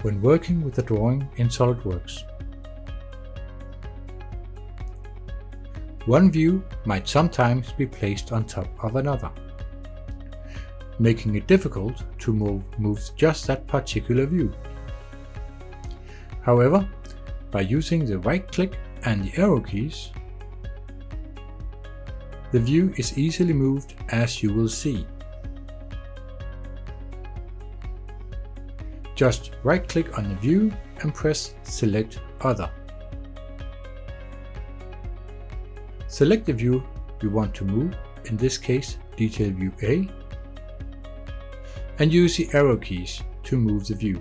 when working with a drawing in SOLIDWORKS. One view might sometimes be placed on top of another, making it difficult to move just that particular view. However, by using the right click and the arrow keys, the view is easily moved, as you will see. Just right click on the view and press Select Other. Select the view you want to move, in this case Detail View A, and use the arrow keys to move the view.